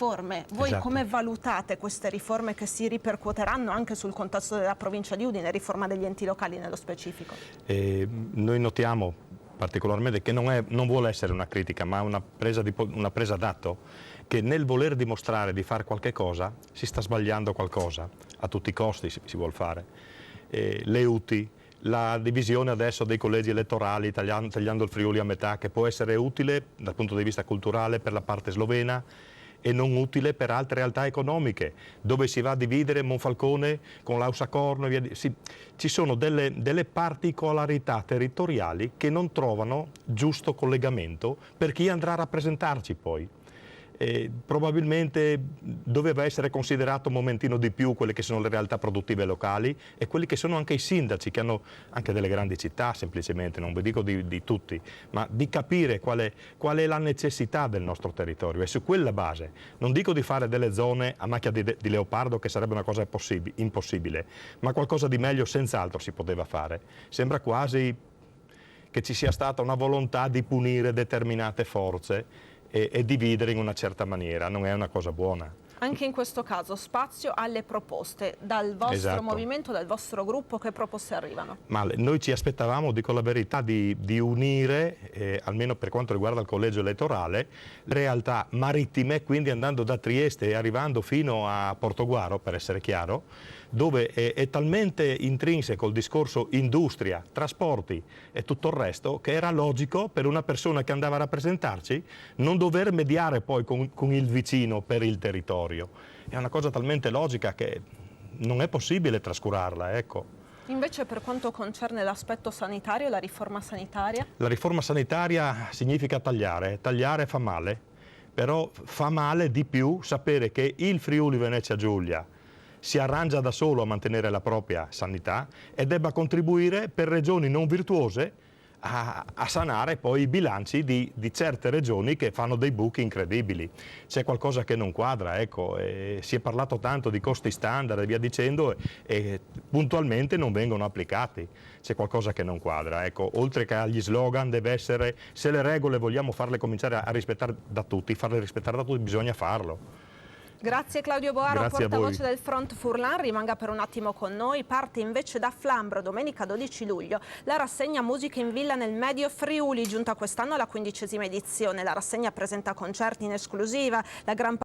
riforme. Voi Esatto. come valutate queste riforme che si ripercuoteranno anche sul contesto della provincia di Udine, riforma degli enti locali nello specifico? Noi notiamo particolarmente che non vuole essere una critica, ma una presa d'atto, che nel voler dimostrare di fare qualche cosa si sta sbagliando qualcosa, a tutti i costi si vuol fare. Le UTI, la divisione adesso dei collegi elettorali tagliando il Friuli a metà, che può essere utile dal punto di vista culturale per la parte slovena e non utile per altre realtà economiche, dove si va a dividere Monfalcone con l'Ausacorno e via ci sono delle particolarità territoriali che non trovano giusto collegamento per chi andrà a rappresentarci poi. Probabilmente doveva essere considerato un momentino di più quelle che sono le realtà produttive locali e quelli che sono anche i sindaci, che hanno anche delle grandi città semplicemente, non vi dico di tutti, ma di capire qual è la necessità del nostro territorio e su quella base. Non dico di fare delle zone a macchia di leopardo, che sarebbe una cosa impossibile, ma qualcosa di meglio senz'altro si poteva fare. Sembra quasi che ci sia stata una volontà di punire determinate forze e dividere in una certa maniera, non è una cosa buona. Anche in questo caso spazio alle proposte dal vostro Esatto. movimento, dal vostro gruppo, che proposte arrivano? Ma noi ci aspettavamo, dico la verità, di unire, almeno per quanto riguarda il collegio elettorale, le realtà marittime, quindi andando da Trieste e arrivando fino a Portogruaro, per essere chiaro, dove è talmente intrinseco il discorso industria, trasporti e tutto il resto, che era logico per una persona che andava a rappresentarci non dover mediare poi con il vicino per il territorio. È una cosa talmente logica che non è possibile trascurarla, ecco. Invece per quanto concerne l'aspetto sanitario, la riforma sanitaria? La riforma sanitaria significa tagliare fa male, però fa male di più sapere che il Friuli Venezia Giulia si arrangia da solo a mantenere la propria sanità e debba contribuire per regioni non virtuose a sanare poi i bilanci di certe regioni che fanno dei buchi incredibili. C'è qualcosa che non quadra, ecco, si è parlato tanto di costi standard e via dicendo e puntualmente non vengono applicati. C'è qualcosa che non quadra, ecco, oltre che agli slogan deve essere, se le regole vogliamo farle cominciare a rispettare da tutti, farle rispettare da tutti, bisogna farlo. Grazie Claudio Boaro, Grazie portavoce del Front Furlan, rimanga per un attimo con noi. Parte invece da Flambro domenica 12 luglio la rassegna Musica in Villa nel Medio Friuli, giunta quest'anno alla 15ª edizione. La rassegna presenta concerti in esclusiva, la gran